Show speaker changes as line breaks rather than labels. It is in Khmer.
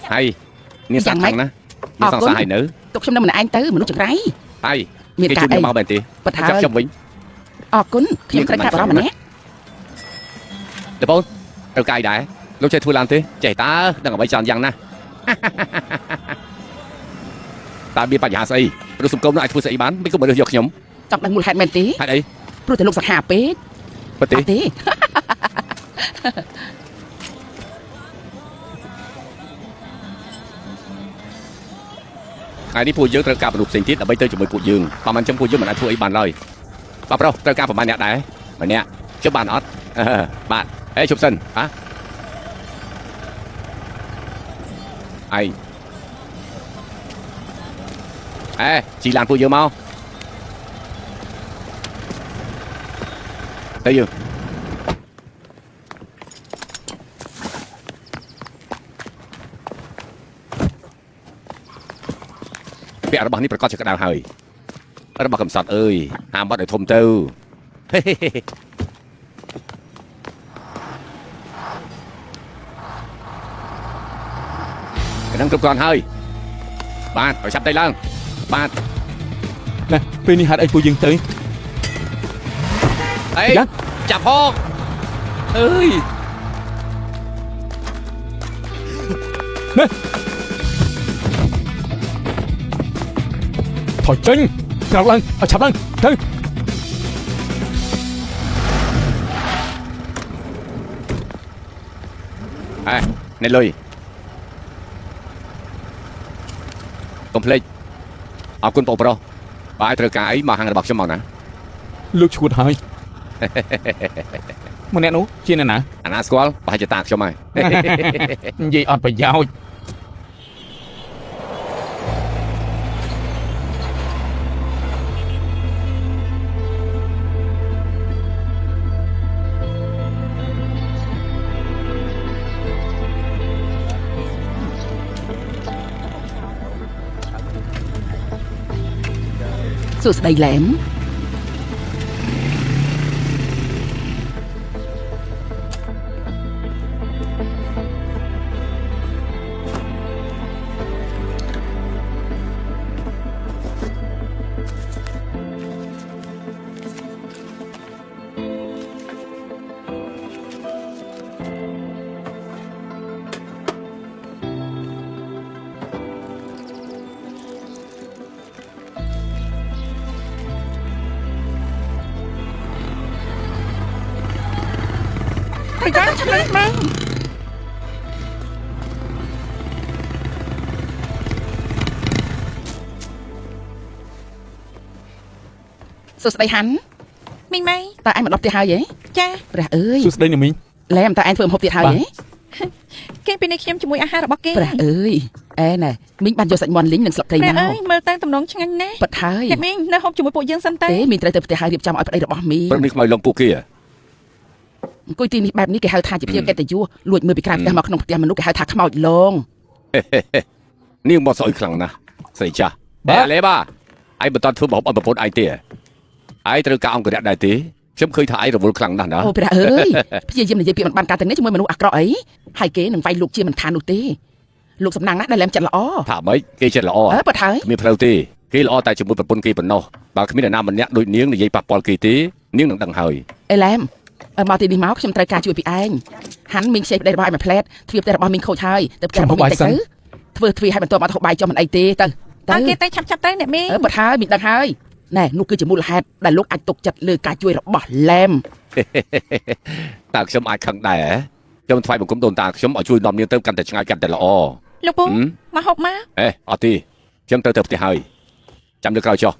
hay nhưng sao thằng nè nhưng sao sai nữ
tục trong năm mình anh tới mình nói chừng đấy
hay
miền
cái
cả
chuyện
đây
bao bền tí
bật
chắc
hơi
trong vĩnh
cún khi em cái đó mà nhé
được không tao cài đại lúc chơi thui làm thế chạy ta đang ở bay tròn răng nè ta biết bà nhà xây rồi sùng công nó ai thui xây bán mấy cái bữa được giọt nhóm
chọc đang ngồi hẹn men tí
hay đấy
rồi thì lục sạc hà pé
bật tí
tí
ai đi phu dươngត្រូវការមនុស្សផ្សេងទៀតដើម្បីទៅជាមួយពួកយើងបើមិនចាំពួកយើងមិនអាចធ្វើអីបានឡើយបាទប្រុសត្រូវការប្រមាណអ្នកដែរម្នាក់ជិះបានអត់បាទហេជប់សិនហ៎អីជីឡានពួកយើងមកទៅយើងពាក់របស់នេះប្រកាសជាក្តៅហើយរបស់កំសត់អើយហាមបាត់ឲ្យធំទៅហ្នឹងគ្រប់គ្រាន់ហើយបាទឲ្យចាប់ដៃឡើងបាទ
ណែពេលនេះហេតុអីពួកយើងទៅ
អីចាប់ផងអើយ
ណែថយចេញក្រោកឡើងឲ្យឆាប់ឡើងទៅ
នេះលុយកុំភ្លេចអរគុណបងប្រុសបាទត្រូវការអីមកហាងរបស់ខ្ញុំមកណា
លោកឈួតហើយម្នាក់នោះជាអ្នកណា
អាណាស្គាល់ប្រហែលជាតាខ្ញុំហើយ
និយាយអត់ប្រយោជន៍
សួស្ដីឡែម
Dạ, cho nó mang.
សួស្ដីហាន់
មីងម៉ៃ
តើអញមកដល់ផ្ទះហើយហ៎
ចា
ព្រះអើយ
សួស្ដីនាងមីង
ឡែមតើអញធ្វើម្ហូបទៀតហើយហ៎
គេពីនេះខ្ញុំជាមួយអាហាររបស់គេ
ព្រះអើយណែមីងបានយកសាច់មាន់លីងនិងស្លឹកត្រីមក
ព្រះអើយមើលទៅតំណងឆ្ងាញ់ណាស់
ប៉ិតហើយ
អ្នកមីងនៅហូបជាមួយពួកយើងសិនទៅ
ទេមីងត្រូវទៅផ្ទះហើយរៀបចំឲ្យប្តីរបស់មីង
ព្រឹកនេះខ្មៅលងពួកគេ
អង្គុយទីនេះបែបនេះគេហៅថាជាភៀវកិត្តិយសលួចមើលពីក្រៅផ្ទះមកក្នុងផ្ទះមនុស្សគេហៅថាខ្មោចលង
នាងមកស្អុយខ្លាំងណាស់ស្រីចាស់លេបាឯងបន្តធ្វើម្ហូបឲ្យប្រពន្ធឯងទេឯងត្រូវការអង្គរៈដែរទេខ្ញុំឃើញថាឯងរវល់ខ្លាំងណាស់ណា
អូព្រះអើយព្យាយាមនិយាយពាក្យមិនបានការទាំងនេះជាមួយមនុស្សអាក្រក់អីហើយគេនឹងវាយលោកជាមិនខាននោះទេលោកសំណាងណាស់ដែលលែមចិត្តល្អ
ថាម៉េចគេចិត្តល្អ
ប៉ិតហើយ
គ្មានផ្លូវទេគេល្អតែជាមួយប្រពន្ធគេប៉ុណ្ណោះបើគ្មានអ្នកណាម្នាក់ដូចនាងនិយាយប៉ះពាល់គេទេនាងនឹងដឹងហើយ
អេឡែមមកទីនេះមកខ្ញុំត្រូវការជួយពីឯងហាន់មីងខ្ចីប្តីរបស់ឯងមួយផ្លែតទ្វារផ្ទះរបស់មីងខូចហើយទៅផ្ទះរបស់មីងតិចទៅធ្វើទ្វារឲ្យបន្ទាប់មកទៅបាយចុះមិនអីទេទៅ
គេតែឆាប់ទៅអ្នកមីង
ប៉ិតហើយមីងដឹងហើយណែនោះគឺជាមូលហេតុដែលលោកអាចទុកចិត្តលើការជួយរបស់ឡែម
តើខ្ញុំអាចខឹងដែរខ្ញុំថ្វាយបង្គំដូនតាខ្ញុំឲ្យជួយនាំនាងទៅកាន់តែឆ្ងាយកាន់តែល្អ
លោកពូមកហូបមក
អត់ទេខ្ញុំទៅផ្ទះហើយចាំលើក្រោយចុះ